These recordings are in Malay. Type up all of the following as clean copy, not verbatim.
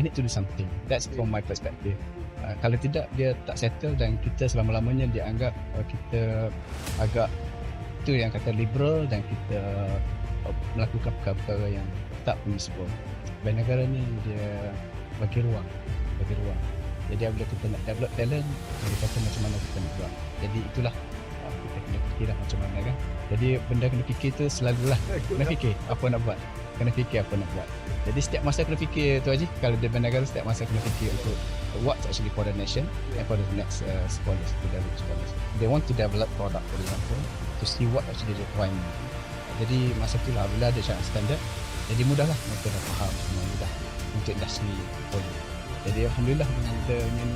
I need to do something. That's from my perspective. Kalau tidak, dia tak settle dan kita selama-lamanya dianggap kita agak itu yang kata liberal dan kita melakukan perkara-perkara yang tak permissible. Bank negara ni dia bagi ruang. Jadi apabila kita nak develop talent, dia kata macam mana kita nak buat. Jadi itulah kita kena fikirlah macam mana kan. Jadi benda kena fikir tu selalulah kena fikir apa nak buat. Jadi setiap masa kena fikir tu Haji. Kalau dia bank negara setiap masa kena fikir untuk what's actually for the nation and for the next scholars, to develop scholars. They want to develop product, for example, to see what actually requirement. Jadi masa tu lah bila ada syarat standard, jadi mudahlah mereka dah faham semua, mudah untuk industri follow. Jadi alhamdulillah benda ni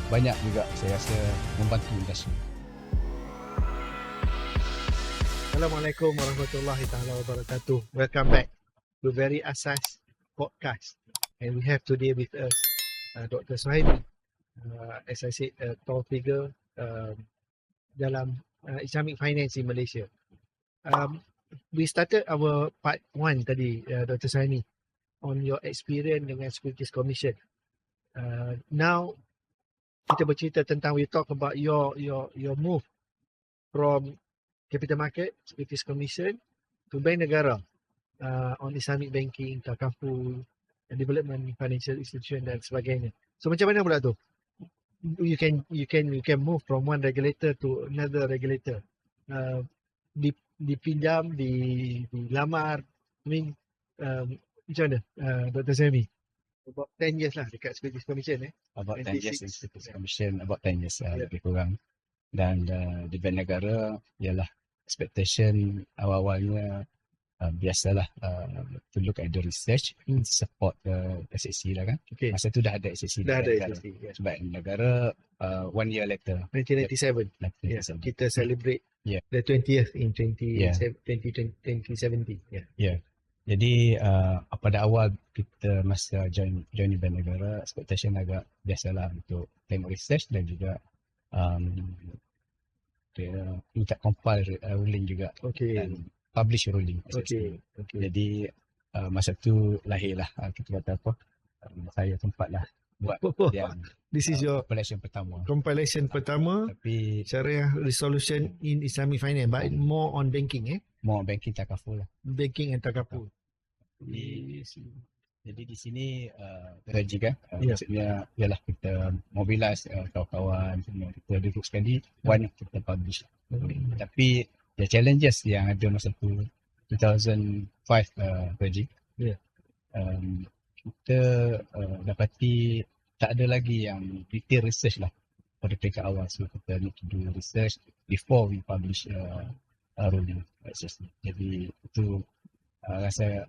banyak juga saya rasa membantu industri. Assalamualaikum warahmatullahi taala wabarakatuh. Welcome back to Very Asas Podcast. And we have today with us Dr. Suhaimi. As I said, a tall figure dalam Islamic finance in Malaysia. We started our part 1 tadi, Dr. Suhaimi, on your experience dengan Securities Commission. Now kita bercerita tentang, we talk about your move from capital market, Securities Commission to Bank Negara on Islamic banking, takaful, development financial institution dan sebagainya. So macam mana pula tu? You can move from one regulator to another regulator. Dipinjam, dilamar, I mean, macam mana Dr. Suhaimi? About 10 years lah dekat Securities Commission About 10 years in Securities Commission, about 10 years lebih kurang. Dan di bank negara ialah expectation awal-awalnya biasalah to look at the research, support SSC lah kan. Okay. Masa tu dah ada SSC. Dah ada SSC. Yeah. Sebab negara 1 year later. 1997. Yeah. Kita celebrate the 20th in 2017. Yeah. Jadi pada awal kita masa join bank negara, expectation agak biasalah untuk tengok research dan juga dia minta compile ruling juga. Okay. Dan publish ruling. Okay. Jadi masa tu lahirlah kita kata apa, saya tempatlah buat yang this is your compilation pertama tapi Syariah Resolution in Islamic Finance, but more on banking more on banking, takaful lah. Banking and takaful. Jadi di sini Haji kan, maksudnya ialah kita mobilize kawan-kawan semua, kita duduk sekali kita publish. Tapi the challenges yang ada masa tu 2005 Haji, kita dapati tak ada lagi yang detail research lah pada peringkat awal. So kita need to do research before we publish ruling. Jadi itu rasa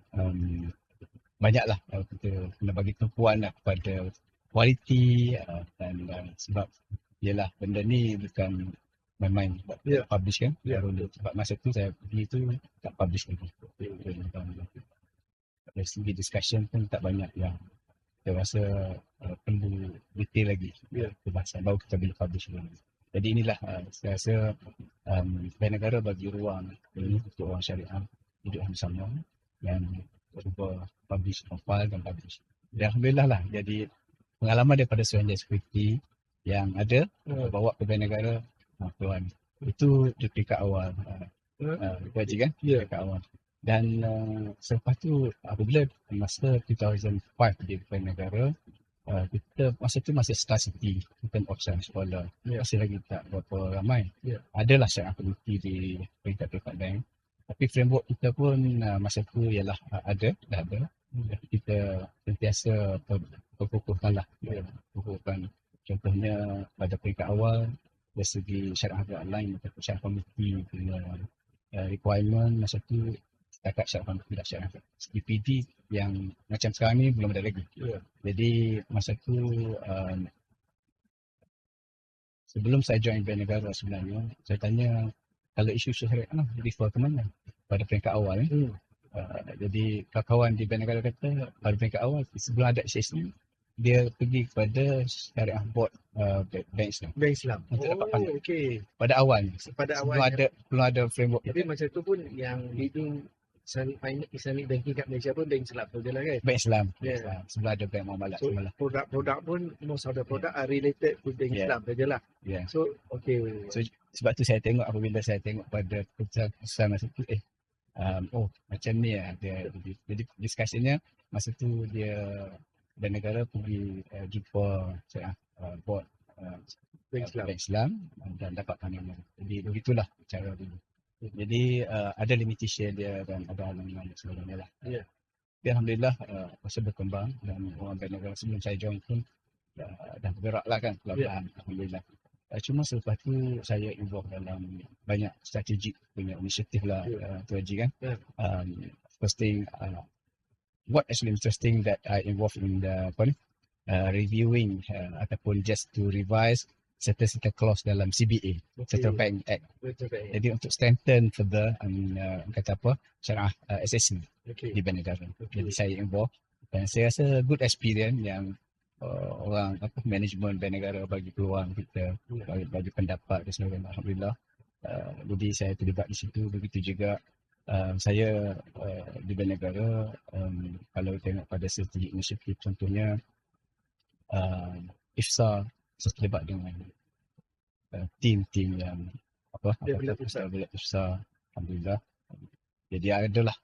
banyaklah kita kena bagi tumpuan lah kepada kualiti dan sebab ialah benda ni bukan main-main buat publish kan. Sebab masa tu saya pergi tu tak publish lagi. Dari segi discussion pun tak banyak yang saya rasa perlu detail lagi bahasan baru kita boleh publish lagi. Jadi inilah saya rasa bank negara bagi ruang ini untuk orang syariah hidup bersama dan cuba publish, compile dan publish. Dan alhamdulillah lah jadi pengalaman daripada Suhaimi Security yang ada bawa ke bank negara tuan. Itu di peringkat awal Haji kan, peringkat awal. Dan selepas tu apabila masa 2005 di bank negara, kita masa tu masih scarcity in terms of sekolah, masih lagi tak berapa ramai. Adalah syariah community di peringkat bank, tapi framework kita pun masa tu ialah dah ada. Kita sentiasa perkukuhkan contohnya pada peringkat awal dari segi syariah guideline atau syariah community punya requirement masa tu setakat syariah community dan syariah DPD yang macam sekarang ni belum ada lagi. Jadi masa tu sebelum saya join bank negara sebenarnya saya tanya kalau isu syariah refer ke mana pada peringkat awal jadi kawan-kawan di bank negara kata pada peringkat awal sebelum ada SSC dia pergi kepada syariah board bank Islam untuk dapat pandang. Pada awal belum ada framework. Tapi masa tu pun yang leading Islamic banking kat Malaysia pun bank Islam je lah kan. Bank Islam. Bank Yeah. Islam. Sebelah ada Bank Muamalat So semula. produk-produk pun most of the product are related to bank Yeah. Islam saja lah. Yeah. So okay. So sebab tu saya tengok apabila saya tengok pada keputusan masa tu macam ni lah dia. Jadi discussionnya masa tu dia dan negara pergi jumpa board Bank Bank Islam dan dapat pandangan. Jadi begitulah cara dulu. Jadi ada limitation dia dan ada halangan dan sebagainya lah. Ya. Tapi Alhamdulillah masa berkembang dan orang bank negara sebelum saya join pun dah bergerak lah kan perlahan. Alhamdulillah. Cuma selepas tu saya involve dalam banyak strategik punya inisiatif lah Tu Haji kan. First thing what actually interesting that I involved in the reviewing ataupun just to revise certain clause dalam CBA, Central Bank Act. Jadi untuk strengthen further kata apa syariah SSC di bank negara. Jadi saya involve dan saya rasa good experience yang orang management bank negara bagi peluang kita bagi pendapat dan sebagainya. Alhamdulillah. Jadi saya terlibat di situ. Begitu juga saya di bank negara kalau tengok pada strategic initiative contohnya IFSA saya terlibat dengan tim-tim yang develop IFSA. Alhamdulillah. Jadi adalah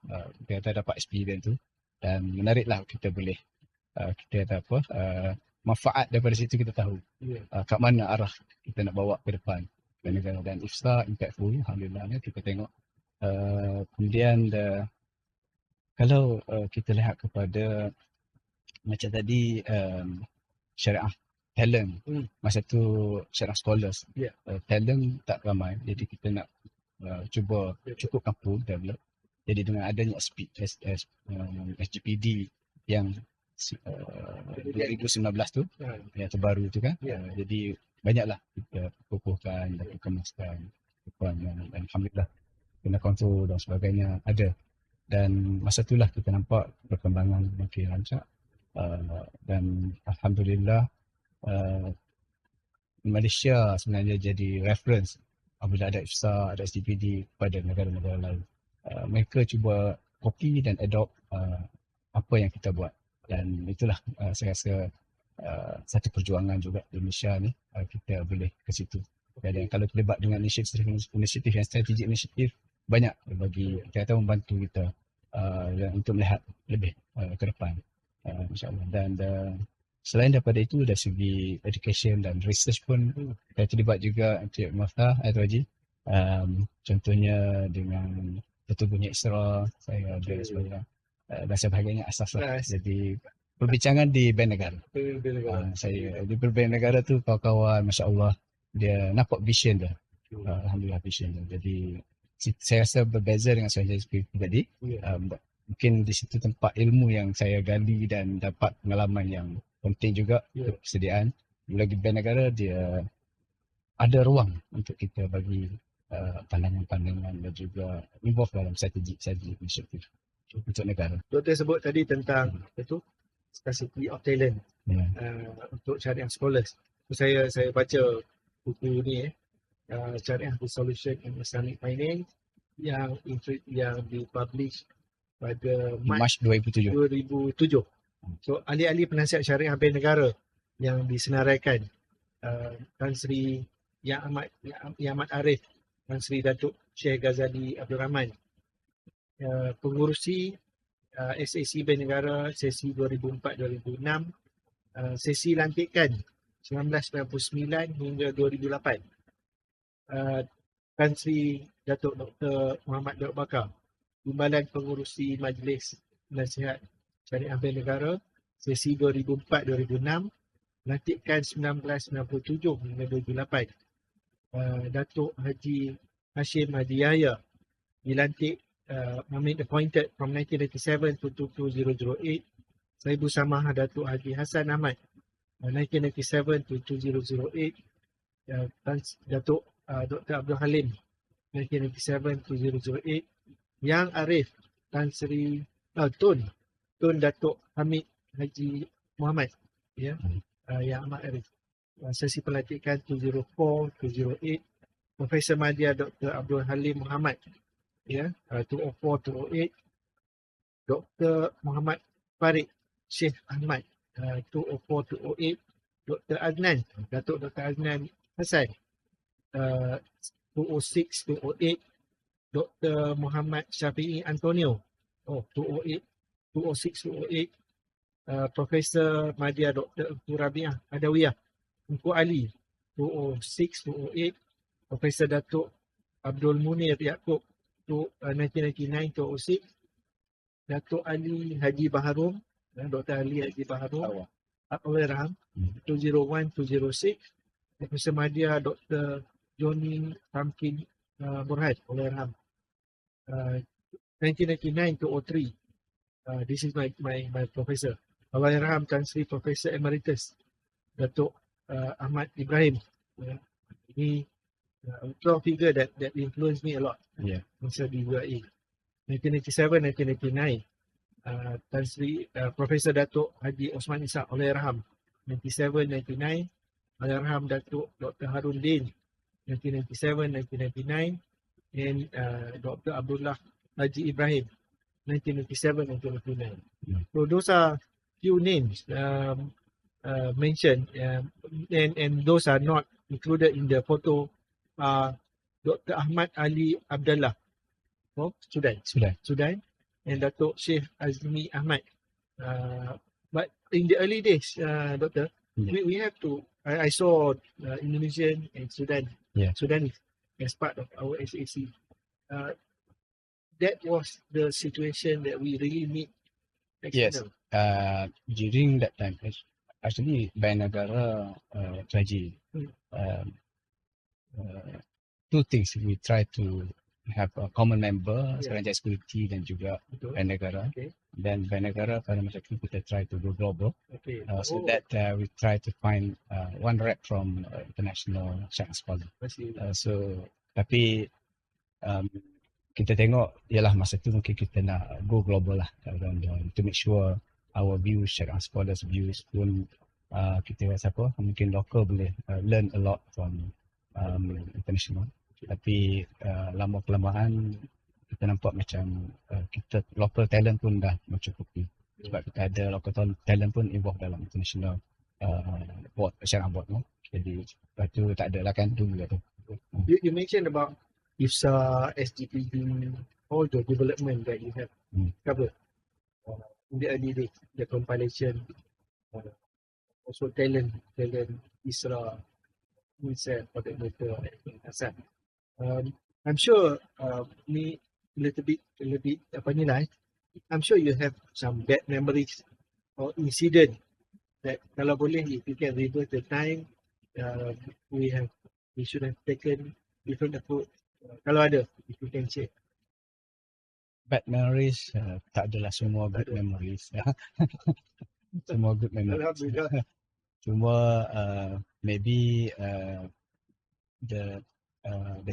kita dapat experience tu dan menariklah kita boleh kita kata manfaat daripada situ kita tahu kat mana arah kita nak bawa ke depan negara dan IFSA impactful. Alhamdulillah kita tengok kemudian kalau kita lihat kepada macam tadi syariah talent masa tu syariah scholars talent tak ramai jadi kita nak cuba cukupkan pool develop. Jadi dengan adanya SGPD yang 2019 tu yang terbaru tu kan jadi banyaklah kita kukuhkan dan kemaskan dan Alhamdulillah kena kontrol dan sebagainya ada dan masa itulah kita nampak perkembangan makin lancar dan Alhamdulillah Malaysia sebenarnya jadi reference apabila ada IFSA, ada SGPD pada negara-negara lain. Mereka cuba copy dan adopt apa yang kita buat dan itulah saya rasa satu perjuangan juga di Malaysia ni kita boleh ke situ. Dan kalau terlibat dengan inisiatif yang strategik inisiatif banyak bagi kita membantu kita untuk melihat lebih ke depan insya-Allah. Dan selain daripada itu dari segi education dan research pun saya terlibat juga Encik Maftah Tuan Haji. Contohnya dengan tertubuhnya Isra saya ada sebagainya dan sebagainya asas lah. Jadi perbincangan di bank negara. Saya di bank negara tu kawan-kawan masya-Allah dia nampak vision dia. Alhamdulillah vision dia. Jadi saya rasa berbeza dengan saya pribadi. Mungkin di situ tempat ilmu yang saya gali dan dapat pengalaman yang penting juga persediaan. Lagi bank negara dia ada ruang untuk kita bagi pandangan-pandangan dan juga involve dalam strategi inisiatif untuk negara. Doktor sebut tadi tentang itu scarcity of talent untuk syariah scholars. Saya baca buku ni Syariah Solution in Islamic Finance yang dipublish pada Mac 2007. So ahli-ahli penasihat syariah bank negara yang disenaraikan Tan Sri Yang Amat Arif, Tan Sri Datuk Syekh Ghazali Abdul Rahman, pengurusi SAC Bank Negara sesi 2004-2006, sesi lantikan 1999 hingga 2008. Tan Sri Datuk Dr. Muhammad Daud Bakar, Timbalan Pengurusi Majlis Nasihat Syariah Bank Negara sesi 2004-2006, lantikan 1997 hingga 2008. Datuk Haji Hashim Hadi Yahya dilantik appointed from 1997 to 2008. Saya bersama Datuk Haji Hassan Ahmad 1997 to 2008. Datuk Dr. Abdul Halim 1997 to 2008. Yang Arif Tan Sri Tun Datuk Hamid Haji Muhammad Yang Amat Arif, sesi pelantikan 204-208. Profesor Madya Dr. Abdul Halim Muhammad 204-208. Dr. Muhammad Farid Sheikh Ahmad 204-208, Dr. Adnan, Datuk Dr. Adnan Hassan 206-208, Dr. Muhammad Syafi'i Antonio 208, 206-208, Profesor Madya Dr. Engku Rabiah Adawiyah Engku Ali 206-208, Profesor Datuk Abdul Munir Yaakob 1999-206, Datuk Ali Haji Baharum, Dr. Ali Haji Baharum, Allahyarham 201-206, Profesor Madya Dr. Joni Tamkin Burhan, Allahyarham 1999-203. This is my professor. Allahyarham Tan Sri Professor Emeritus Datuk Ahmad Ibrahim. Ini a figure that influenced me a lot. Yeah. Masa di UAE. 1987-1999. Tan Sri Profesor Datuk Haji Osman Ishak, Allahyarham 97-99. Allahyarham Datuk Dr. Harun Din 1997-1999, and Dr. Abdullah Haji Ibrahim 1997-1999. So those are few names mentioned, and those are not included in the photo. Dr. Ahmad Ali Abdullah of Sudan, and Datuk Sheikh Azmi Ahmad. But in the early days, Doctor, we have to. I saw Indonesian and Sudan. Yeah. Sudan as part of our SAC. That was the situation that we really need. Yes. During that time, actually, Bank Negara tragedy. Two things we try to have a common member, Seranjaya Security dan juga Bank Negara. Okay. Then Bank Negara pada masa itu kita try to go global. Okay. So that we try to find one rep from international Syariah Scholar. So tapi kita tengok ialah masa tu mungkin kita nak go global lah, to make sure our views, Syariah Scholars views pun kita siapa mungkin local boleh learn a lot from international. Tapi lama kelamaan kita nampak macam kita local talent pun dah mencukupi, sebab kita ada local talent pun involved dalam international board, syariah board. Jadi lepas tu tak ada lah kan dulu tu. You mentioned about IFSA, SGPD, all the development that you have covered in the early days, the compilation, also talent ISRA, UNICEF, coordinator, and Hassan. I'm sure ni little bit apa ni lah. I'm sure you have some bad memories or incident that kalau boleh, if you can reverse the time, we should have taken different approach. Kalau ada, if you can share. Bad memories, tak adalah semua good memories. Semua good memories. Alhamdulillah. Cuma maybe the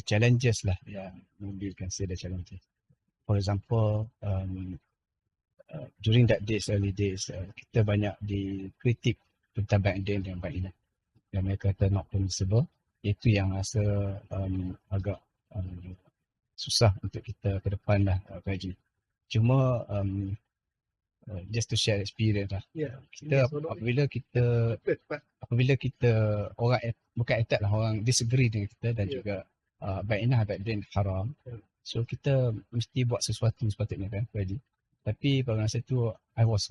challenges lah, maybe you can say the challenges. For example, during that days, early days, kita banyak dikritik tentang Bank Din dan Bank Inah. Yang mereka kata not permissible. Itu yang rasa agak susah untuk kita ke depan lah kaji. Cuma just to share experience lah. Kita apabila kita orang bukan attack lah, orang disagree dengan kita dan juga Bank Inah, Bank Din haram. So kita mesti buat sesuatu sepatutnya kan kaji. Tapi pada masa tu I was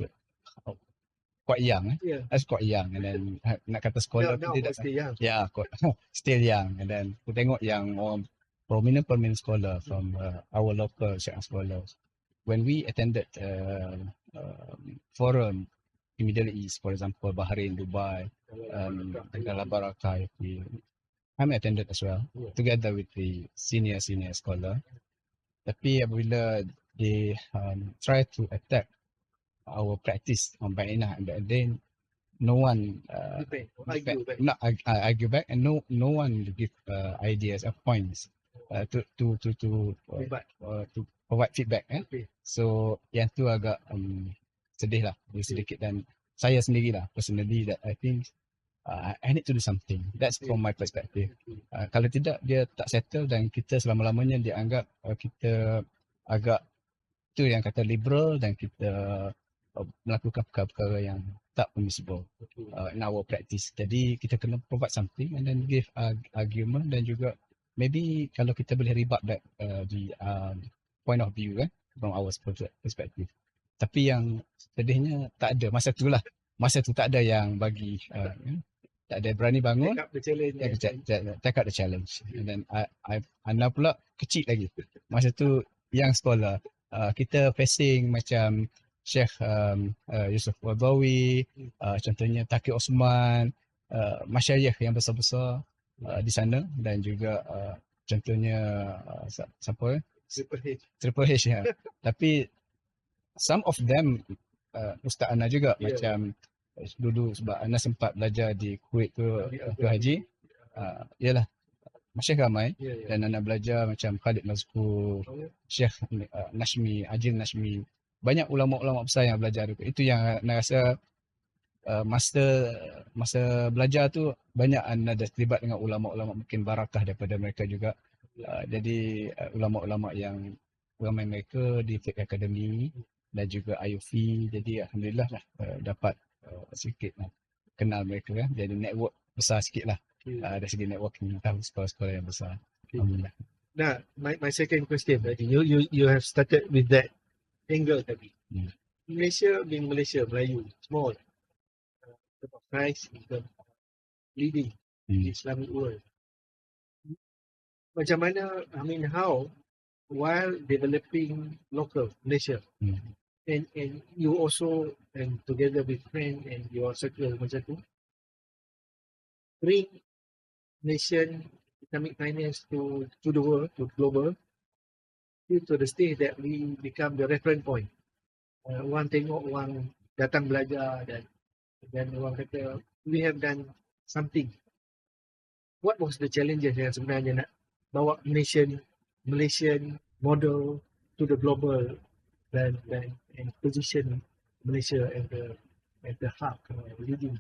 quite young. I was quite young, and then nak kata sekolah now tidak. still young. Yeah, still young. And then aku tengok yang orang prominent scholar from our local Syariah scholars. When we attended forum in Middle East, for example, Bahrain, Dubai, Al Barakah, I'm attended as well, together with the senior scholar. Tapi apabila they try to attack our practice on Bank Inah, and then no one argue back, and no one give ideas or points to provide feedback. So yang tu agak sedih lah, sedikit. Dan saya sendirilah personally that I think I need to do something. That's from my perspective. Kalau tidak, dia tak settle dan kita selama-lamanya dianggap kita agak itu yang kata liberal dan kita melakukan perkara-perkara yang tak permissible in our practice. Jadi kita kena provide something and then give argument dan juga maybe kalau kita boleh rebut that the point of view from our perspective. Tapi yang sedihnya tak ada masa tu lah. Masa tu tak ada yang bagi tak ada berani bangun Take up the challenge. take up the challenge. And then Ana pula kecil lagi. Masa tu yang sekolah kita facing macam Sheikh Yusuf Warbawi, contohnya Taqi Osman, masyayikh yang besar-besar di sana dan juga contohnya siapa Triple H ya. Tapi some of them Ustaz Ana juga macam dulu sebab Ana sempat belajar di Kuwait ke haji. Yalah masih ramai dan Ana belajar macam Khalid Mazkur, Syekh Nashmi, Ajil Nashmi. Banyak ulama-ulama besar yang belajar. Itu yang Ana rasa masa belajar tu banyak Ana dah terlibat dengan ulama-ulama mungkin barakah daripada mereka juga. Jadi ulama-ulama yang ramai mereka di Fiqh Academy dan juga IUF. Jadi alhamdulillah lah dapat sikit lah kenal mereka kan. Jadi network besar sikit lah dari segi networking tahu sekolah-sekolah yang besar. Alhamdulillah. Now, my second question tadi, you have started with that angle tadi. Malaysia being Malaysia, Melayu, small, in terms of size, in terms of leading the Islamic world. Macam mana, I mean, how, while developing local Malaysia, and you also, and together with friend and your circle macam tu, bring nation Islamic finance to the world, to global, to the stage that we become the reference point. Orang tengok, orang datang belajar dan orang kata we have done something. What was the challenges yang sebenarnya nak bawa Malaysian model to the global and position Malaysia as the hub leading?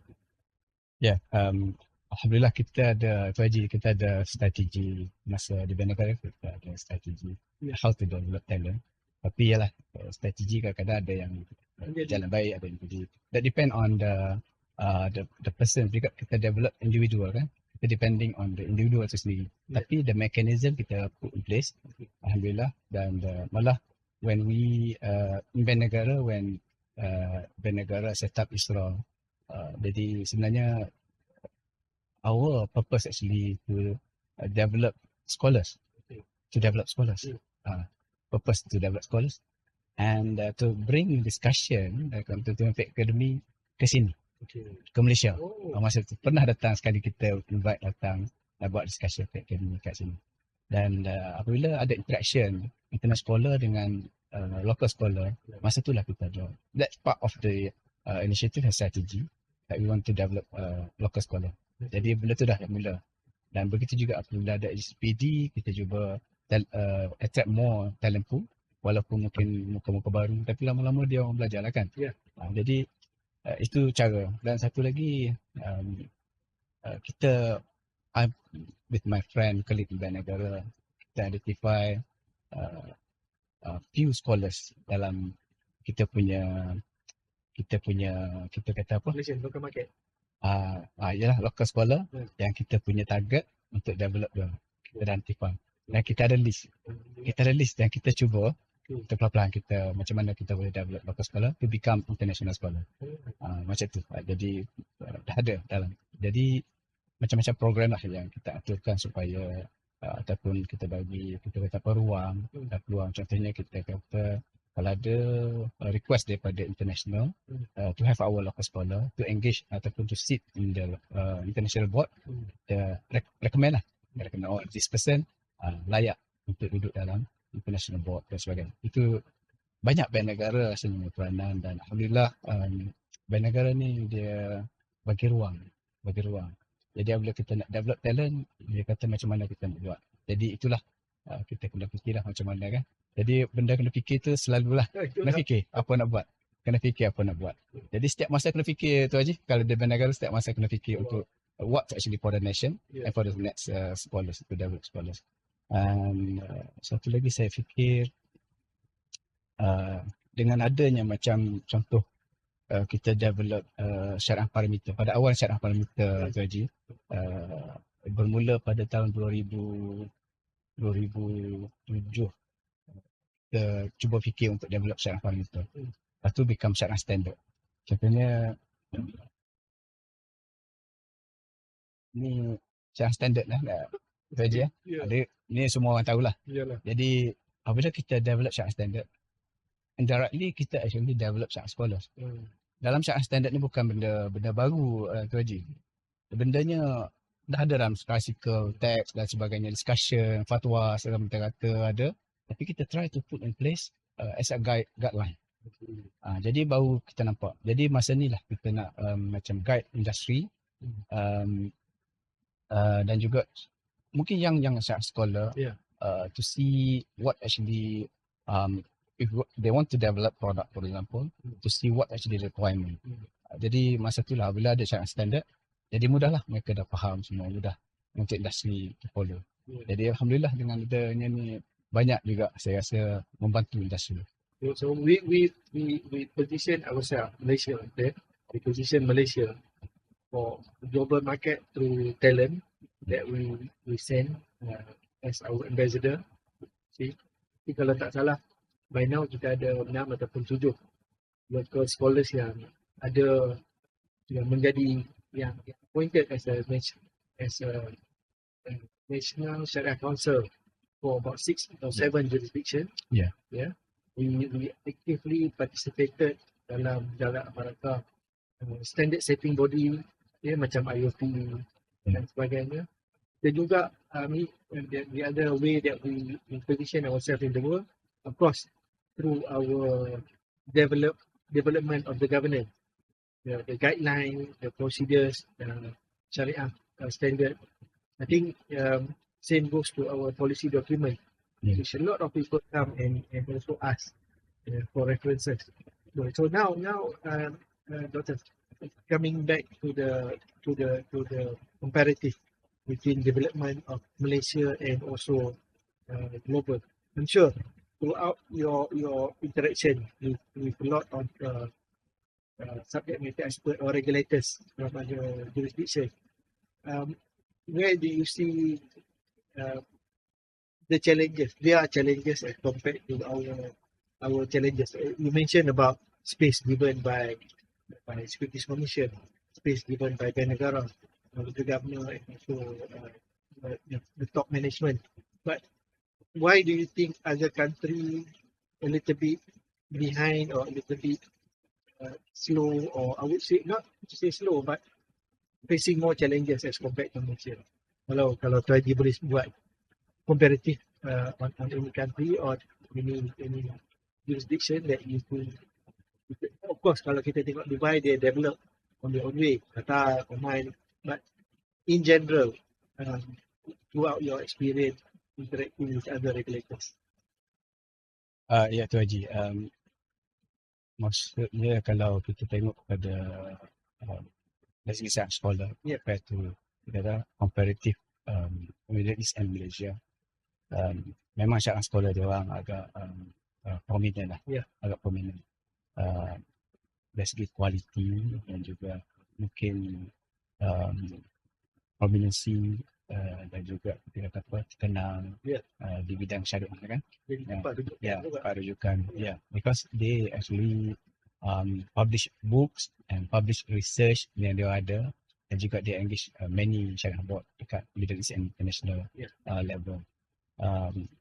Ya, alhamdulillah kita ada strategi masa di negara kita ada strategi how to develop talent. Tapi yalah strategi kadang-kadang ada yang jalan baik, ada yang jadi. That depend on the person. Juga kita develop individual kan. Kita depending on the individual itu sendiri. Tapi the mechanism kita put in place, alhamdulillah. Dan malah when we in Bernegara, when Bernegara set up ISRA, jadi sebenarnya our purpose actually to develop scholars. Purpose to develop scholars and to bring discussion to Fiqh Academy ke sini, ke Malaysia. Masa tu pernah datang sekali, kita invite datang nak buat discussion Fiqh Academy kat sini. Dan apabila ada interaction international scholar dengan local scholar, masa itulah kita ada. That's part of the initiative and strategy that we want to develop local scholar. Jadi benda tu dah mula. Dan begitu juga apabila ada SPD, kita cuba attract more talent pool, walaupun mungkin muka-muka baru, tapi lama-lama dia orang belajar lah kan. Jadi itu cara. Dan satu lagi kita with my friend Khalid Ibn Negara, kita identify few scholars dalam kita kata apa? Malaysian local market. Yalah local scholar yang kita punya target untuk develop dia. Kita identify. Dan kita ada list dan kita cuba kita pelan-pelan kita macam mana kita boleh develop local scholar to become international scholar. Macam tu. Jadi dah ada dalam. Jadi macam-macam program lah yang kita aturkan supaya ataupun kita kata peluang. Contohnya kita kata kalau ada request daripada international to have our local scholar to engage ataupun to sit in the international board, recommend lah. Recommend this person layak untuk duduk dalam international board dan sebagainya. Itu banyak bank negara sebenarnya peranan dan alhamdulillah bank negara ni dia bagi ruang. Jadi apabila kita nak develop talent, dia kata macam mana kita nak buat. Jadi itulah kita kena fikirlah macam mana kan. Jadi benda kena fikir tu selalulah. Kena fikir apa nak buat. Jadi setiap masa kena fikir tu Haji. Kalau dia bank negara setiap masa kena fikir untuk what actually for the nation and for the next scholars, to develop scholars. Satu lagi saya fikir dengan adanya macam contoh kita develop syarah parameter. Pada awal syarah parameter tu Haji, bermula pada tahun 2007 kita cuba fikir untuk develop syarah parameter. Lepas tu become syarah standard. Contohnya ni syarah standard lah tu Haji ya. Ada ni semua orang tahulah. Iyalah. Jadi apabila kita develop syarah standard, indirectly kita actually develop syarah scholars. Dalam syarah standard ni bukan benda baru tu Haji. Bendanya dah ada dalam classical text dan sebagainya, discussion, fatwa segala kata ada, tapi kita try to put in place as a guideline. Jadi baru kita nampak. Jadi masa ni lah kita nak macam guide industri dan juga mungkin yang syarah scholar to see what actually if they want to develop product for example, to see what actually requirement. Jadi masa tu lah bila ada syarah standard, jadi mudahlah mereka dah faham semua, mudah untuk industri to follow. Jadi alhamdulillah dengan adanya ni banyak juga saya rasa membantu industri. So we position ourselves, Malaysia, okay? We position Malaysia for global market through talent that we send as our ambassador. See, kalau tak salah, by now kita ada 6 ataupun 7 local scholars yang ada yang menjadi yang appointed as a National Sharia Council for about 6 or 7 jurisdiction. Yeah. We actively participated dalam rangka standard setting body macam IOP dan sebagainya. Dan juga the other way that we position ourselves in the world, of course, through our development of the governance, the guideline, the procedures, Sharia standard. I think same goes to our policy document, which a lot of people come and also ask for references. So now, Dr. Coming back to the comparative between development of Malaysia and also global. I'm sure throughout your interaction with a lot of subject matter expert or regulators from other jurisdiction, where do you see the challenges? There are challenges as compared to our challenges. You mentioned about space given by Securities Commission, space given by Negara, the governor, and also the top management. But why do you think other countries a little bit behind or a little bit slow, or I would say not to say slow, but facing more challenges as compared to Malaysia? Kalau tadi boleh buat comparative on any country or any jurisdiction that you could, of course kalau kita tengok Dubai, they develop on their own way, Qatar, Oman, but in general throughout your experience interacting with other regulators. Ya tu Haji, maksudnya kalau kita tengok pada dari segi sekolah compared to kita comparative Middle East and Malaysia, memang syarah sekolah dia orang agak prominent lah, agak prominent dari segi kualiti dan juga mungkin prominensi dan juga kita kata apa, kenal di bidang syariah kan, tempat rujukan, because they actually publish books and publish research yang dia ada, dan juga dia engage many syariah board dekat Middle East and international level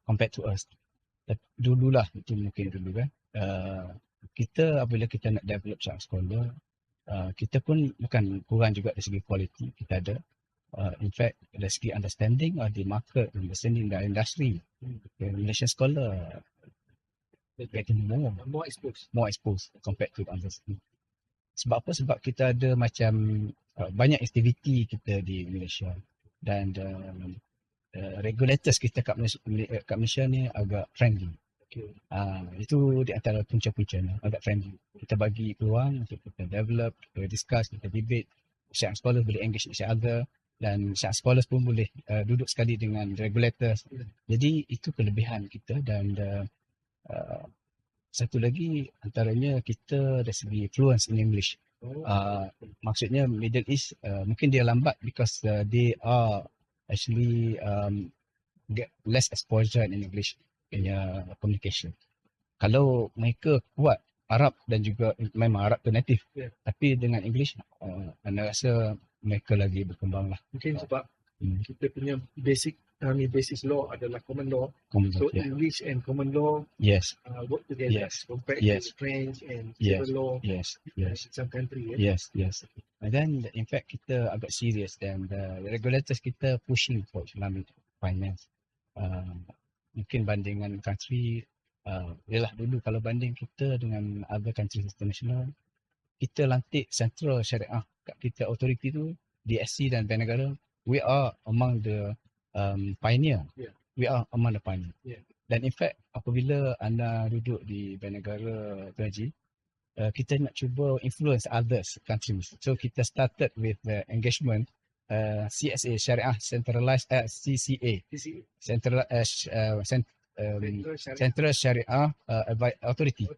compared to us. Dululah, itu mungkin dulu kan, kita apabila kita nak develop syariah scholar, kita pun bukan kurang juga dari segi kualiti, kita ada in fact dari segi understanding of the market, understanding the industry. Malaysian scholar getting more exposed compared to others. Sebab apa? Sebab kita ada macam banyak aktiviti kita di Malaysia, dan regulators kita kat Malaysia ni agak friendly. Itu di antara punca-puncanya, agak friendly. Kita bagi peluang untuk kita develop, kita discuss, kita debate. Syariah scholars boleh engage each other, dan syariah scholars pun boleh duduk sekali dengan regulators. Jadi itu kelebihan kita, dan satu lagi antaranya kita dari segi fluence in English. Maksudnya Middle East mungkin dia lambat because they are actually get less exposure in English punya communication. Kalau mereka kuat Arab dan juga memang Arab tu native, tapi dengan English anda rasa mereka lagi berkembang lah. Mungkin sebab kita punya basic law adalah common law. Common So law, yeah. English and common law Yes, work together Yes. compared Yes. to French and Yes. civil law yes, in yes. some country. Yes, yes. And then in fact kita agak serious dan the regulators kita pushing for Islamic finance. Mungkin bandingan country, yalah dulu kalau banding kita dengan other countries international, kita lantik Central Syariah kat kita authority tu, DSC dan Bank Negara, we are among the pioneer. Yeah. We are among the pioneer. Yeah. Dan in fact apabila anda duduk di Bank Negara tu Haji, kita nak cuba influence others countries. So kita started with the engagement CSA Syariah Centralized CCA Central Central Syariah Authority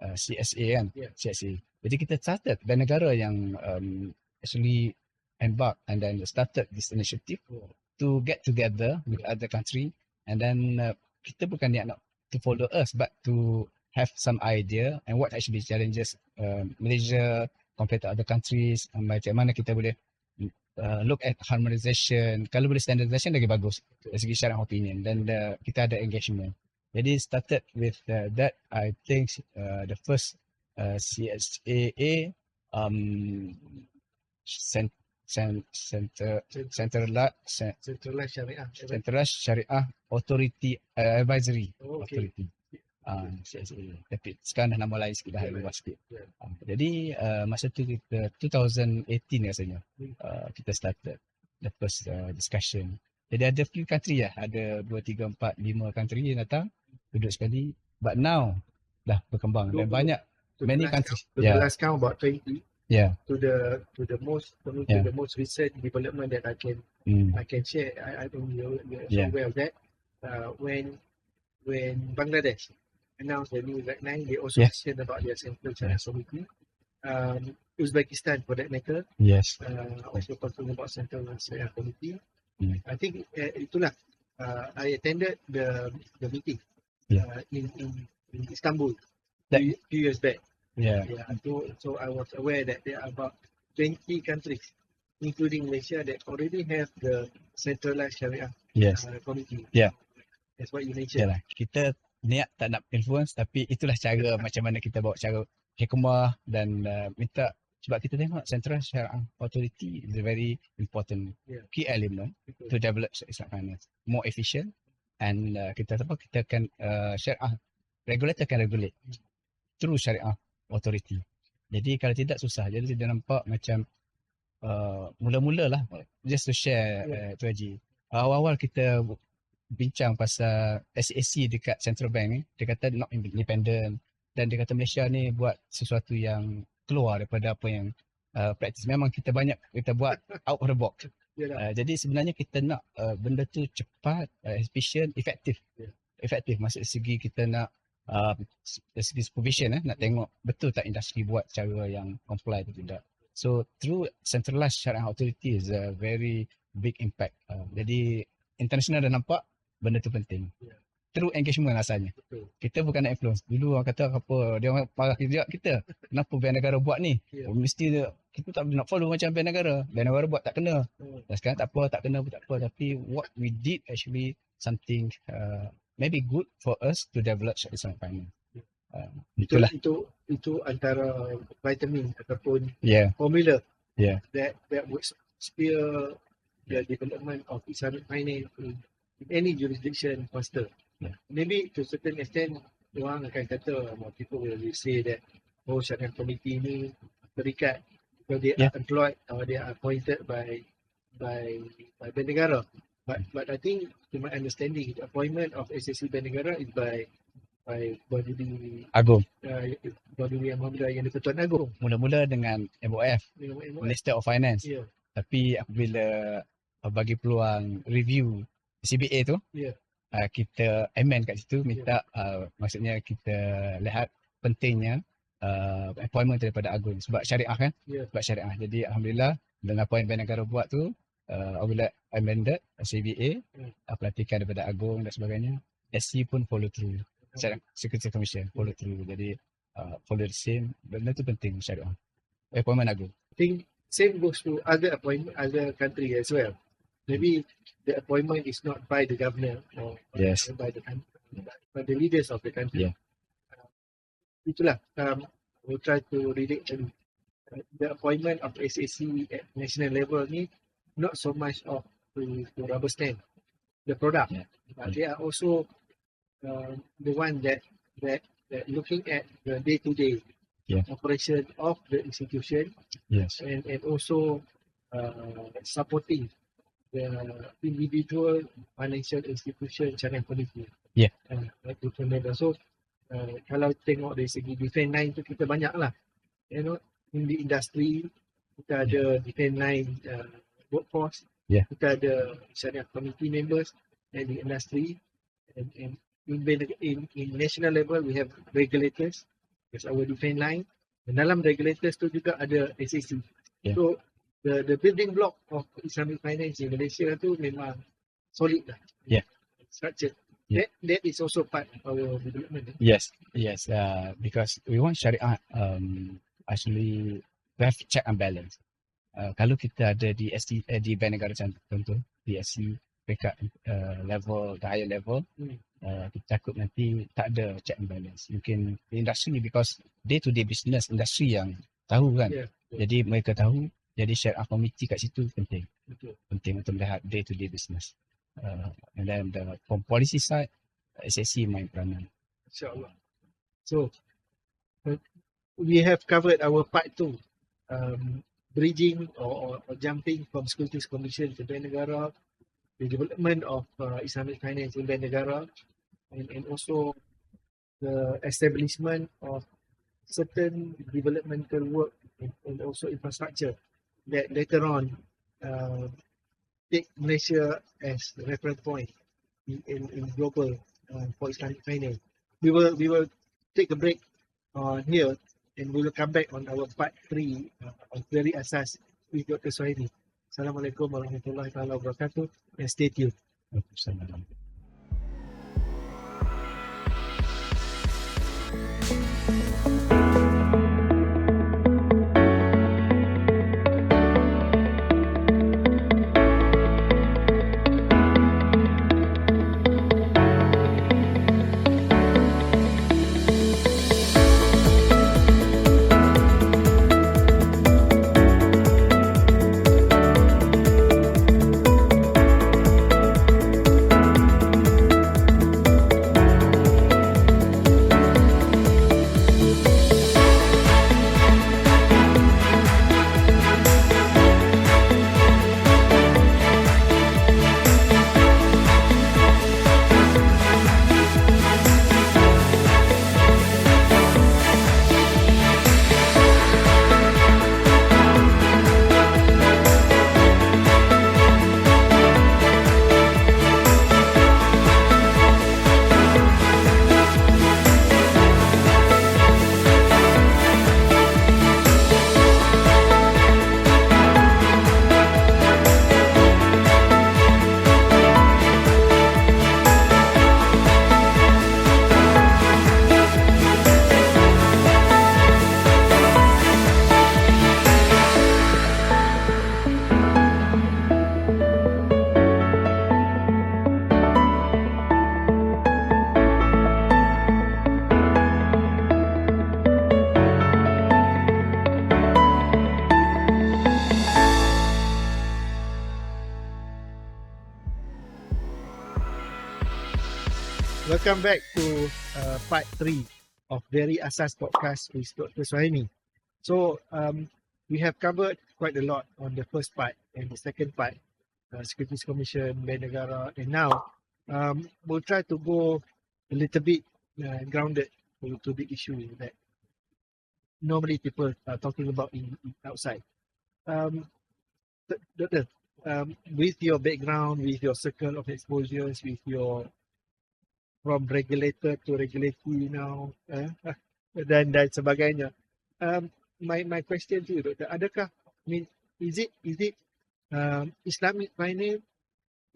CSA kan. Yeah. CSA. Jadi kita started Bank Negara yang actually embark and then started this initiative to get together with other country and then kita bukan niat nak to follow us but to have some idea and what actually challenges Malaysia compared to other countries, macam mana kita boleh look at harmonization, kalau boleh standardization lagi bagus dari segi syariah opinion dan kita ada engagement. Jadi started with that, I think the first CSAA Centralized Syariah Authority Advisory Authority. CSA. Tapi sekarang dah nama lain sikit, dah luas sikit. Jadi masa tu kita 2018 rasanya kita started the first discussion. Jadi ada few country lah, ada 2, 3, 4, 5 country yang datang duduk sekali. But now dah berkembang dan banyak many countries. To the last count about 20. Yeah. To the most the most recent development that I can share. I think you're so aware of that. When Bangladesh announced the new guideline, they also mentioned about their Central Syariah Committee. Uzbekistan, for that matter, also talking about Central Syariah Committee. I think itulah. I attended the meeting in Istanbul few years back. So I was aware that there are about 20 countries, including Malaysia, that already have the Centralized Syariah Committee. That's what you mentioned. Yalah, kita niat tak nak influence tapi itulah cara macam mana kita bawa cara hikmah dan minta, sebab kita tengok Central Syariah Authority is a very important key element to develop Islamic finance more efficient and kita akan syariah regulator can regulate through Syariah Authority. Jadi kalau tidak susah. Jadi dia nampak macam mula-mula lah, just to share tu Haji. Awal-awal kita bincang pasal SAC dekat Central Bank ni, dia kata not independent dan dia kata Malaysia ni buat sesuatu yang keluar daripada apa yang practice. Memang kita banyak kita buat out of the box. Jadi sebenarnya kita nak benda tu cepat, efficient, efektif. Efektif maksud segi kita nak dari segi supervision nak tengok betul tak industri buat cara yang comply atau tidak. So through Centralized Syariah Authority is a very big impact. Jadi international dah nampak benda tu penting. Through engagement rasanya. Kita bukan nak influence. Dulu orang kata apa, dia orang marah kita. Kenapa Bank Negara buat ni? Mesti kita tak boleh nak follow macam Bank Negara. Bank Negara buat tak kena. Dan sekarang tak apa, tak kena pun tak apa. Tapi what we did actually something maybe good for us to develop Islamic finance. Itulah. Itu antara vitamin ataupun formula that would spear the development of Islamic finance in any jurisdiction faster. Maybe to a certain extent, orang akan kata, people will say that Syariah Committee ni terikat because they are employed or they are appointed by Bank Negara. But I think, to my understanding, the appointment of SSC Bank Negara is by Bardudi Agong. Bardudi Muhammadah yang di-Pertuan Agong. Mula-mula dengan MOF, Minister of Finance. Tapi apabila bagi peluang review CBA tu, kita amend kat situ, minta maksudnya kita lihat pentingnya appointment daripada agung sebab syariah kan. Ya. Sebab syariah. Jadi alhamdulillah dengan apa yang Bank Negara buat tu, apabila amended CBA, pelantikan daripada agung dan sebagainya, SC pun follow through. Security Commission follow through. Jadi follow the same. Benda tu penting syariah. Appointment agung. I think same goes to other appointment, other country as well. Maybe the appointment is not by the governor or Yes. by the country, but by the leaders of the country. Yeah. Itulah, we'll try to relate to the appointment of SAC at national level ni not so much of to rubber stamp the product, but they are also the one that looking at the day-to-day operation of the institution. Yes. And also supporting the individual financial institution channel committee. Yeah. Different level. So kalau tengok dari segi defense line tu kita banyak lah. You know, in the industry kita ada defense line workforce. Yeah. Kita ada channel committee members and the industry and in national level we have regulators. That's our defense line. Dan dalam regulators tu juga ada SAC. Yeah. So the building block of Islamic finance in Malaysia tu memang solid lah. Yeah. Structured. Yeah. That is also part of our development. Yes. Because we want Syariah actually we have check and balance. Kalau kita ada di SC, di Bank Negara contoh, di SC peringkat level, the higher level, kita takut nanti tak ada check and balance. Mungkin industri because day-to-day business industri yang tahu kan. Yeah. Jadi mereka tahu, jadi Syariah committee kat situ penting. Betul. Penting untuk melihat day-to-day business. And then from policy side, SSC main peranan. InsyaAllah. So, we have covered our part 2. Bridging or jumping from Securities Commission to Bank Negara, the development of Islamic finance in Bank Negara, and also the establishment of certain developmental work and also infrastructure that later on take Malaysia as the reference point in global for Islamic finance. We will take a break here and we will come back on our part 3 of Very Asas with Dr. Suhaimi. Assalamualaikum warahmatullahi wabarakatuh and stay tuned. Waalaikumsalam. Welcome back to part 3 of Very Asas podcast with Dr. Suhaimi. So we have covered quite a lot on the first part and the second part, Securities Commission, Bank Negara, and now we'll try to go a little bit grounded to the issue that normally people are talking about outside. Doctor, with your background, with your circle of exposures, with your from regulator to regulatory now, dan sebagainya. My question to you, Doctor, adakah, is it Islamic finance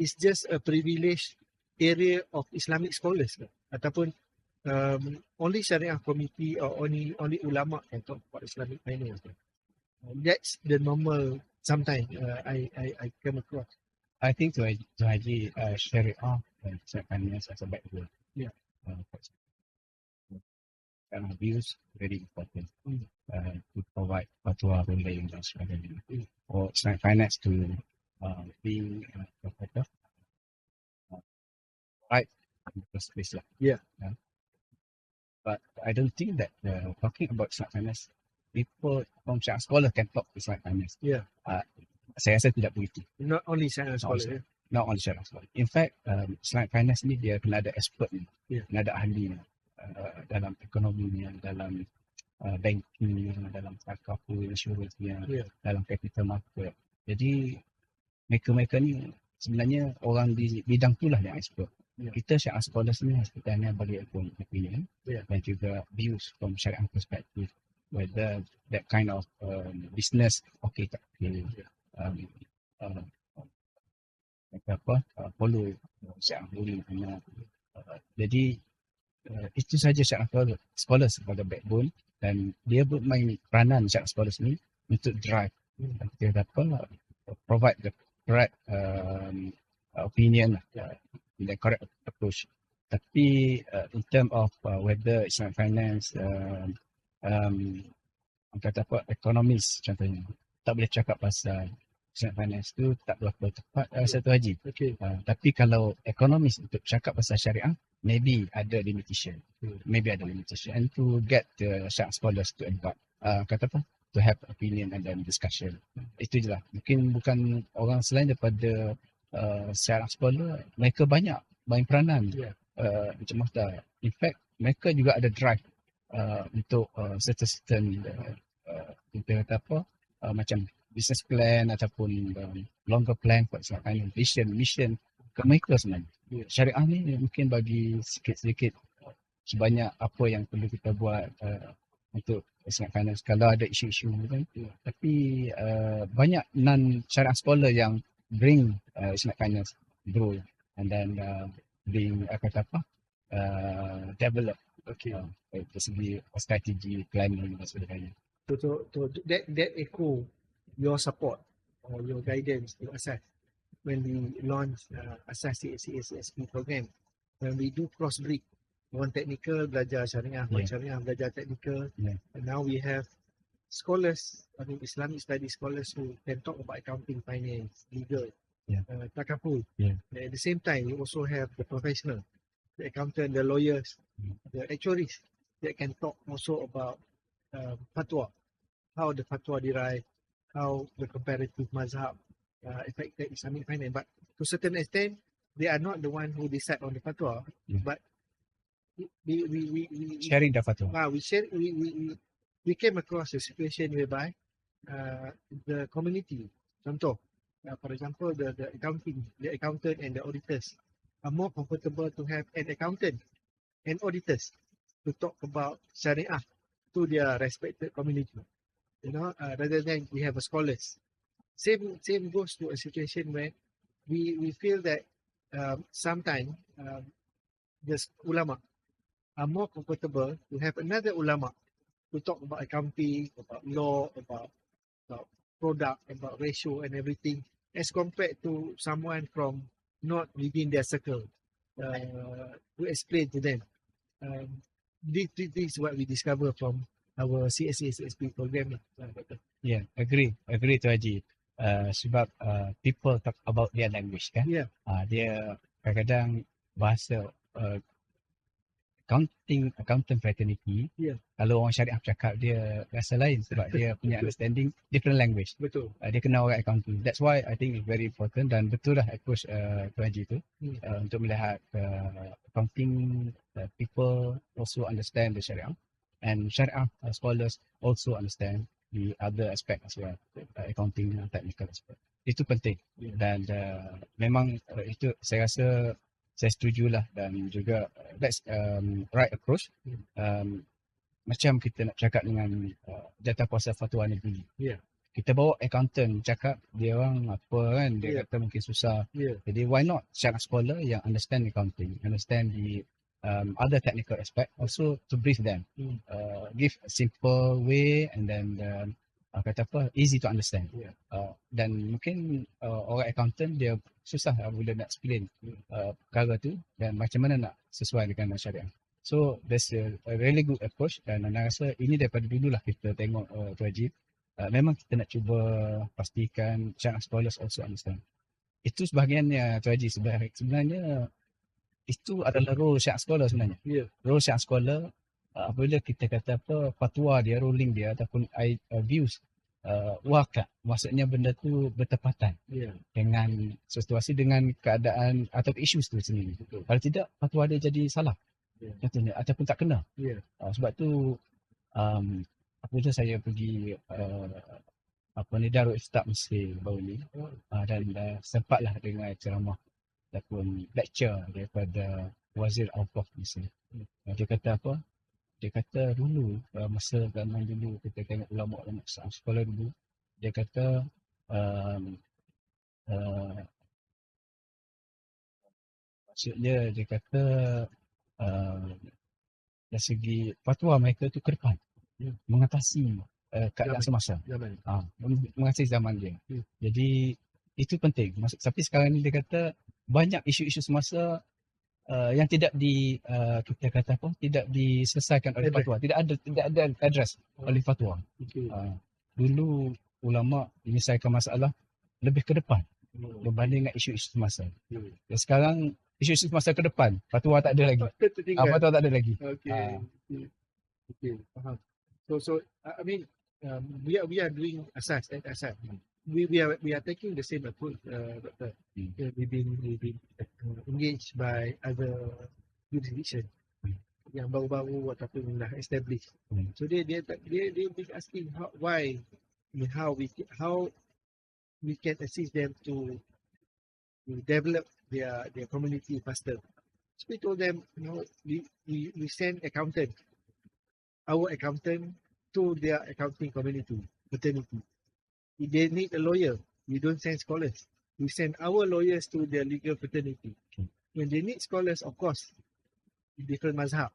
is just a privileged area of Islamic scholars ke? Ataupun only Sharia committee or only ulama can talk about Islamic finance ke? That's the normal sometimes I come across. I think to Haji, Sharia and Islamic finance as a backbone. Yeah. And views very important to provide fatwa ruling dan sebagainya. For Islamic finance to being better, right in the first place lah. Yeah. But I don't think that talking about Islamic finance, people from Syariah scholar can talk Islamic finance. Yeah. Saya rasa tidak begitu. Not only Sharia scholars. Not only Syariah scholar. In fact, Islamic finance ni dia kena ada expert ni, kena ada ahli ni. Dalam ekonomi ni, dalam banking ni, dalam takaful insurance ni, dalam capital market. Jadi mereka ni sebenarnya orang di bidang tu lah yang expert. Kita Syariah scholars ni sebenarnya bagi opinion dan juga views from Syariah perspective, whether that kind of business okay tak okay, follow Syariah ruling. Jadi itu saja Syariah scholars sebagai backbone, dan dia bermain peranan Syariah scholars ni untuk drive kita dapat provide the correct opinion, the correct approach. Tapi in term of whether Islamic finance kata apa, economist contohnya, tak boleh cakap pasal Islamic finance tu tak berapa tepat satu Haji. Tapi kalau economist untuk cakap pasal syariah, maybe ada limitation. And to get the Syariah scholars to invite, kata apa, to have opinion and then discussion. Itu je lah. Mungkin bukan orang selain daripada Syariah scholar, mereka banyak main peranan macam Mahta. In fact, mereka juga ada drive untuk certain kita kata apa, macam business plan ataupun longer plan for Islamic mission ke mereka sebenarnya. Syariah ni mungkin bagi sikit-sikit sebanyak apa yang perlu kita buat untuk Islamic finance kalau ada isu-isu kan. Tapi banyak non-syariah scholar yang bring Islamic finance grow and then being kata apa, develop dari segi strategi planning dan sebagainya. To that echo your support or your guidance to Asas when we launch Asas CSP program, when we do cross breed, one technical belajar syariah, one syariah belajar technical, and now we have scholars, Islamic studies scholars who can talk about accounting, finance, legal, takaful. At the same time, we also have the professional, the accountant, the lawyers, the actuaries that can talk also about fatwa, how the fatwa derived, how the comparative mazhab affected Islamic finance. But to a certain extent, they are not the one who decide on the fatwa, but we sharing the fatwa. We came across a situation whereby the community, contoh, for example, the accountant and the auditors are more comfortable to have an accountant and auditors to talk about syariah to their respected community, rather than we have a scholars. Same goes to a situation where we feel that sometimes the ulama are more comfortable to have another ulama to talk about accounting, about law, about product, about ratio and everything, as compared to someone from not within their circle to explain to them. This is what we discover from our CSP program. Yeah, agree to Haji. Sebab people talk about their language kan. Dia kadang-kadang bahasa accountant fraternity, kalau orang syariah cakap dia rasa lain sebab dia punya understanding different language. Betul. Dia kena orang accounting. That's why I think it's very important, dan betul lah approach Tuan Haji tu untuk melihat accounting people also understand the syariah, and syariah scholars also understand the other aspect as well, accounting and technical aspect. Itu penting, dan memang itu saya rasa saya setujulah, dan juga that's right approach. Macam kita nak cakap dengan Jawatankuasa Fatwa Negeri. Yeah. Kita bawa accountant cakap dia orang apa kan, dia Yeah. kata mungkin susah. Yeah. Jadi why not cari scholar yang understand accounting, understand the other technical aspect, also to brief them. Give a simple way, and then kata apa, easy to understand. Yeah. Dan mungkin orang accountant dia susah bila nak explain perkara tu dan macam mana nak sesuai dengan syariah. So that's a really good approach, dan Ana rasa ini daripada dululah kita tengok tu Haji. Memang kita nak cuba pastikan syariah scholars also understand. Itu sebahagiannya tu Haji. Sebenarnya itu adalah role syariah scholar sebenarnya. Yeah. Role syariah scholar apabila kita kata apa, fatwa dia, ruling dia ataupun views waqi', maksudnya benda tu bertepatan dengan situasi, dengan keadaan atau isu tu sendiri. Betul. Kalau tidak, fatwa dia jadi salah. Contohnya, ataupun tak kena. Sebab tu apabila saya pergi Darul Ifta Mesir baru ni, dan sempatlah dengar ceramah ataupun lecture daripada Wazir Awqaf Mesir. Dia kata apa? Dia kata dulu, masa zaman dulu kita tengok ulama-ulama sekolah dulu, dia kata maksudnya dia kata dari segi fatwa mereka tu ke depan, mengatasi keadaan semasa, mengatasi zaman dia. Jadi itu penting. Tapi sekarang ni dia kata banyak isu-isu semasa yang tidak kita kata apa, tidak diselesaikan oleh fatwa, tidak ada address oleh fatwa. Dulu ulama menyelesaikan masalah lebih ke depan berbanding dengan isu-isu semasa. Dan sekarang isu-isu semasa ke depan, fatwa tak ada lagi. Fatwa tak ada lagi. Okay. Faham. So I mean, we are doing asas. We are taking the same approach, Doctor. We've been engaged by other jurisdiction yang baru-baru ataupun dah established. So they been asking how we can assist them to develop their community faster. So we told them, we send our accountant to their accounting community, fraternity. If they need a lawyer, we don't send scholars. We send our lawyers to their legal fraternity. When they need scholars, of course, different mazhab.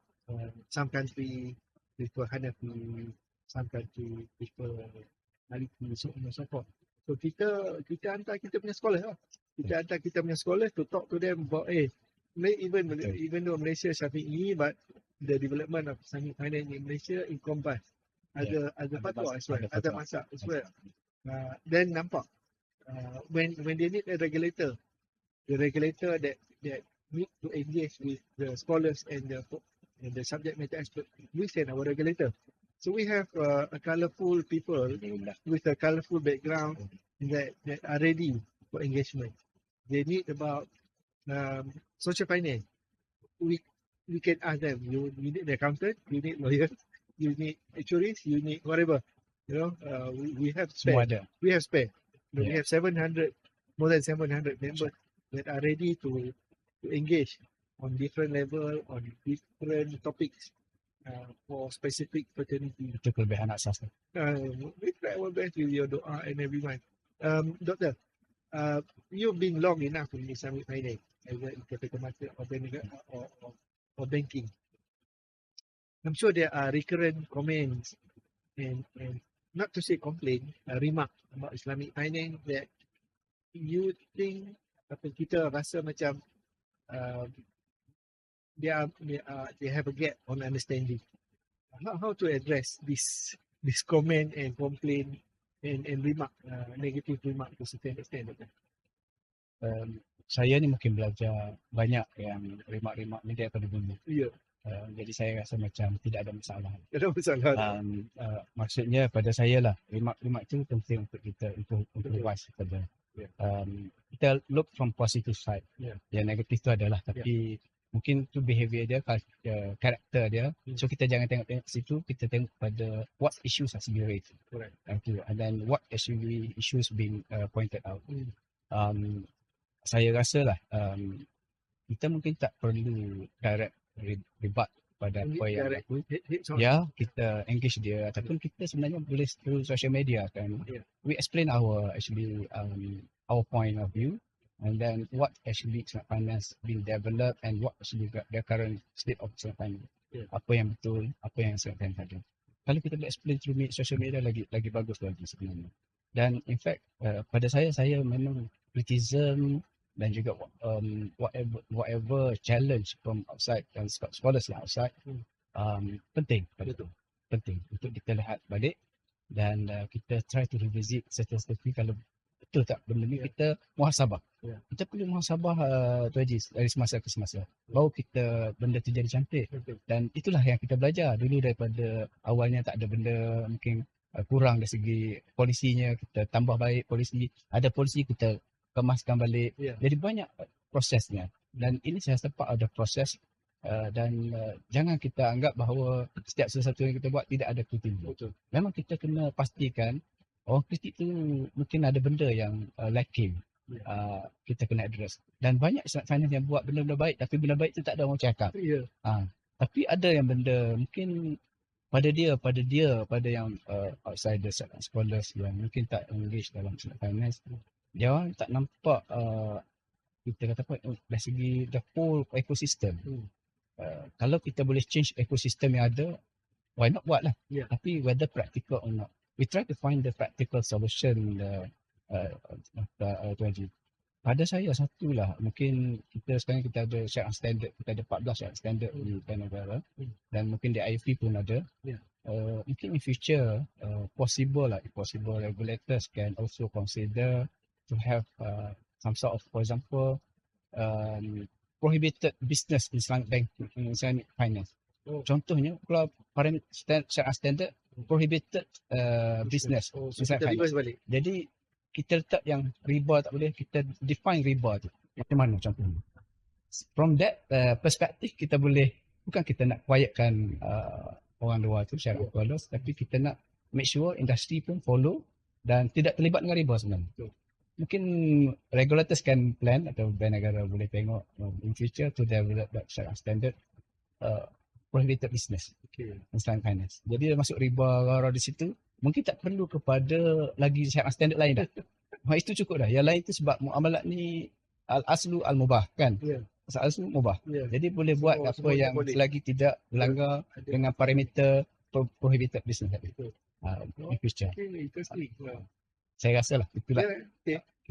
Some country prefer Hanafi, some country prefer Maliki, so on and so forth. So kita hantar kita punya scholar lah. Kita hantar kita punya scholar to talk to them about even though Malaysia Syafi'i, but the development of Islamic finance in Malaysia encompass other fatwa as well, other mazhab as well. Then nampak when they need a regulator, the regulator that need to engage with the scholars and the subject matter expert, we send our regulator. So we have a colourful people with a colourful background that are ready for engagement. They need about social finance. We can ask them, you need an accountant, you need lawyer, you need actuaries, you need whatever. We have spare. We have spare. We have more than 700 members that are ready to engage on different level, on different topics for specific fraternity. Itu kelebihan asas. We try our best with your doa and everyone. Doctor, you've been long enough in Islamic finance as a capital market or banking. I'm sure there are recurrent comments and not to say complaint, remark about Islamic finance that you think atau kita rasa macam they have a gap on understanding. How to address this comment and complaint and remark, negative remark to certain extent? Saya ni mungkin belajar banyak yang remark-remark ni daripada dulu. Jadi saya rasa macam tidak ada masalah. Tidak ada masalah. Maksudnya pada saya lah, remark-remark tu penting untuk kita improvise pada. Kita look from positive side. Yang negatif tu adalah, tapi mungkin tu behavior dia, karakter dia. So kita jangan tengok situ, kita tengok pada what issues are being raised. Correct. And then what issues being pointed out. Saya rasa lah kita mungkin tak perlu direct rebat pada apa yang direct berlaku. hits on. Ya, kita engage dia ataupun kita sebenarnya boleh through social media kan. Yeah. We explain our our point of view, and then what actually Islamic finance been developed and what actually the current state of Islamic finance. Yeah. Apa yang betul, apa yang Islamic finance ada. Kalau kita boleh explain through social media lagi bagus lagi sebenarnya. Dan in fact pada saya memang criticism dan juga whatever challenge from outside dan scholars yang outside penting untuk kita lihat balik dan kita try to revisit certain kalau betul tak benda ni, kita muhasabah. Kita perlu muhasabah tu Haji dari semasa ke semasa. Baru kita benda tu jadi cantik. Dan itulah yang kita belajar dulu daripada awalnya tak ada benda, mungkin kurang dari segi polisinya, kita tambah baik polisi, ada polisi kita kemaskan balik. Jadi banyak prosesnya dan ini saya rasa part ada proses. Dan jangan kita anggap bahawa setiap sesuatu yang kita buat tidak ada kritik. Memang kita kena pastikan orang kritik tu mungkin ada benda yang lacking. Kita kena address. Dan banyak Islamic finance yang buat benda-benda baik tapi benda baik tu tak ada orang cakap. Tapi ada yang benda mungkin pada yang outsiders, scholars yang mungkin tak engage dalam Islamic finance, dia orang tak nampak kita kata apa dari segi the whole ecosystem. Kalau kita boleh change ekosistem yang ada, why not buat lah. Tapi whether practical or not, we try to find the practical solution. Pada saya satulah, mungkin kita sekarang kita ada syariah standard, kita ada 14 syariah standard di negara dan mungkin di IFP pun ada. Mungkin in future possible regulators can also consider to have some sort of, for example, prohibited business in Islamic finance. Contohnya kalau syariah standard prohibited business Islamic finance. Jadi kita letak yang riba tak boleh, kita define riba tu macam mana contohnya. From that perspective kita boleh, bukan kita nak quietkan orang luar tu syariah scholars, tapi kita nak make sure industri pun follow dan tidak terlibat dengan riba sebenarnya. Mungkin regulators can plan atau bank negara boleh tengok in future to develop that syariah standard prohibited business Islamic finance. Jadi masuk riba gara di situ, mungkin tak perlu kepada lagi syariah standard lain dah. Itu cukup dah. Yang lain tu sebab muamalat ni al-aslu al-mubah kan. Asal mubah. Jadi boleh buat apa yang selagi tidak melanggar dengan parameter prohibited business tadi. In future. Saya rasa lah itulah.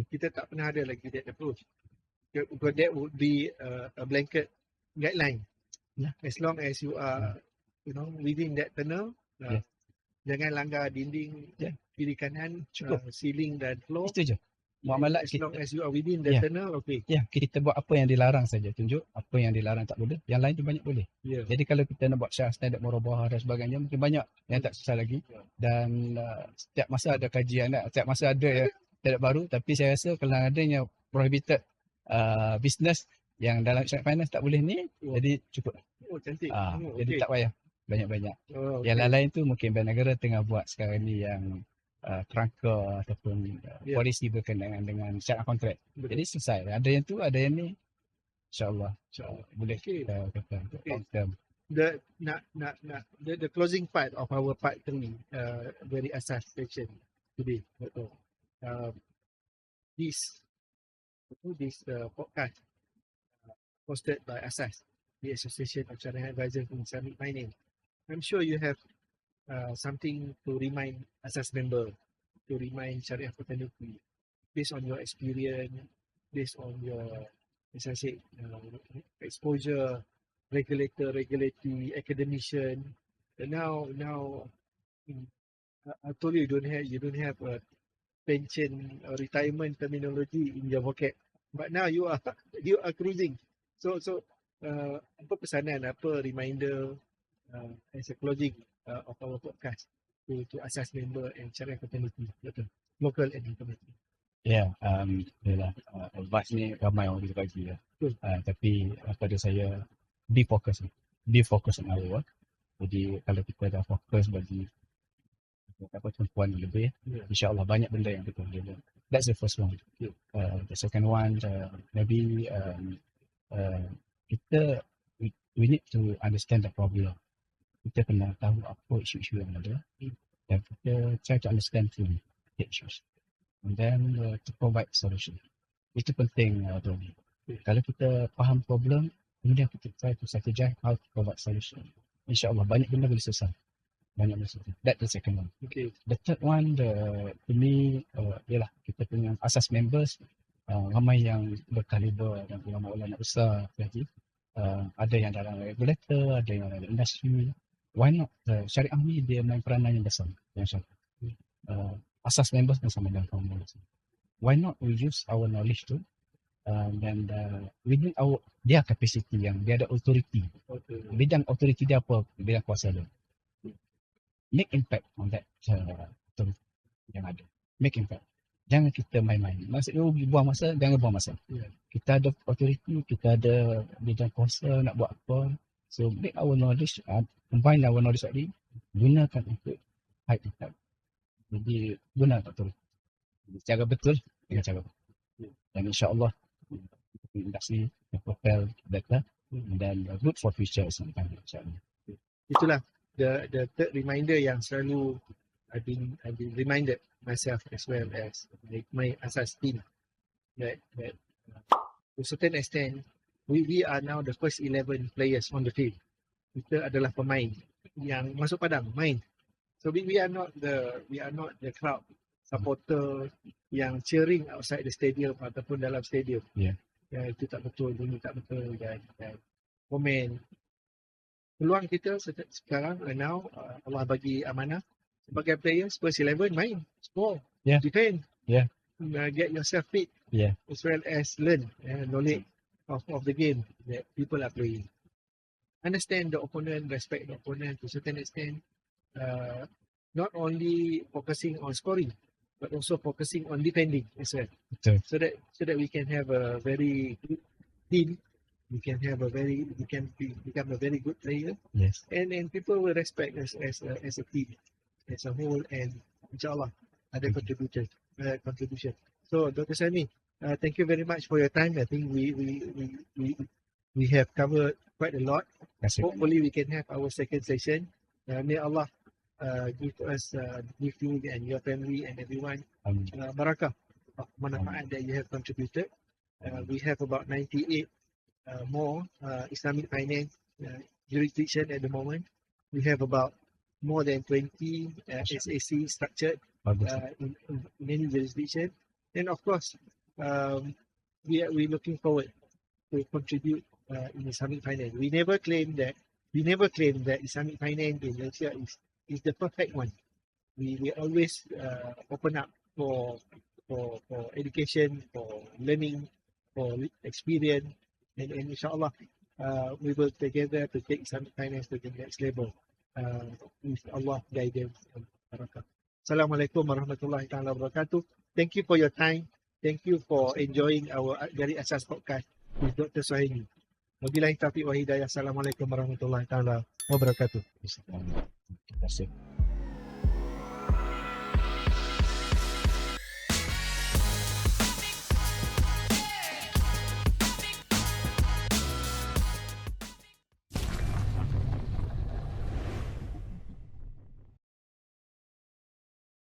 Kita tak pernah ada lagi that approach. Because that would be a blanket guideline. As long as you are within that tunnel, jangan langgar dinding kiri kanan, ceiling dan floor. Itu je. Muamalat as long as you are within that tunnel, kita buat apa yang dilarang saja, tunjuk apa yang dilarang tak boleh, yang lain tu banyak boleh. Jadi kalau kita nak buat syariah standard murabahah dan sebagainya, mungkin banyak yang tak susah lagi. Dan setiap masa ada kajian, setiap masa ada yang standard baru. Tapi saya rasa kalau adanya prohibited business yang dalam Islamic finance tak boleh ni, jadi cukup. Cantik. Jadi tak payah banyak-banyak. Yang lain-lain tu mungkin bank negara tengah buat sekarang ni yang kerangka ataupun polisi berkenaan dengan syariah kontrak. Jadi selesai. Ada yang tu, ada yang ni. InsyaAllah boleh kita long term. The closing part of our part 3, very asas session today. This podcast hosted by Asas, the Association of Syariah Advisors in Islamic Finance. I'm sure you have something to remind Asas member, to remind Syariah fraternity, based on your experience, based on your, as I said, exposure, regulatory, academician. And now I told you you don't have a pension or retirement terminology in your vocab, but now you are cruising. So apa pesanan, apa reminder as a closing of our podcast to Asas member and Syariah fraternity, local and international. Advice ni ramai orang boleh bagi lah. Tapi pada saya, be focus on our work. Jadi kalau kita dah fokus bagi tumpuan lebih, insyaAllah banyak benda yang kita boleh buat. That's the first one. The second one, maybe kita we need to understand the problem. Kita kena tahu apa isu-isu yang ada dan kita try to understand fully the issues and then to provide solution. Itu penting Tony. Kalau kita faham problem, kemudian kita try to strategize how to provide solution. InsyaAllah banyak benda boleh selesai. Banyak benda selesai. That's the second one. Okay. The third one, to me, ialah kita punya asas members, ramai yang berkaliber dan ulama-ulama besar lagi. Ada yang dalam regulator, ada yang dalam industri. Why not? Syariah ni dia main peranan yang besar. Yang syariah. Asas members pun sama dengan founders. Why not we use our knowledge tu dan within our dia capacity yang dia ada authority. Okay. Bidang authority dia apa? Bidang kuasa dia. Make impact on that yang ada. Make impact. Jangan kita main-main. Maksudnya buang masa, jangan buang masa. Yeah. Kita ada authority, kita ada bidang kuasa nak buat apa. So make our knowledge, combine our knowledge tadi, gunakan untuk high impact. Jadi gunakan authority. Cara betul, dengan cara betul. Dan insyaAllah industri propel better dan good for future insyaAllah. Itulah the third reminder yang selalu I've been reminded myself as well as my asas team that to a certain extent we are now the first 11 players on the field. Kita adalah pemain yang masuk padang main. So we are not the crowd supporter yang cheering outside the stadium ataupun dalam stadium. Yeah. Ya, itu tak betul, ini tak betul dan komen. Peluang kita sekarang now Allah bagi amanah sebagai players first 11 main, score, Yeah. defend, Yeah. Get yourself fit, Yeah. as well as learn knowledge of the game that people are playing. Understand the opponent, respect the opponent to a certain extent. Not only focusing on scoring, but also focusing on defending as well. Betul. So that we can have a very good team. We can become a very good player, Yes. and people will respect us as a team, as a whole, and inshallah ada contribution. So Dr. Sami, thank you very much for your time. I think we have covered quite a lot. Terima kasih. Hopefully we can have our second session. May Allah give you and your family and everyone barakah of manfaat that you have contributed. We have about 98 more Islamic finance jurisdiction at the moment. We have about more than 20 SAC structured Bagus. in many jurisdictions. And of course, we're looking forward to contribute in Islamic finance. We never claim that Islamic finance in Malaysia is the perfect one. We always open up for education, for learning, for experience, and inshallah we will together to take Islamic finance to the next level with Allah guidance and barakah. Assalamualaikum warahmatullahi taala wabarakatuh. Thank you for your time. Thank you for enjoying our Dari Asas podcast with Dr. Suhaimi. Wabillahi taufiq wa hidayah. Assalamualaikum warahmatullahi taala wabarakatuh. Terima kasih.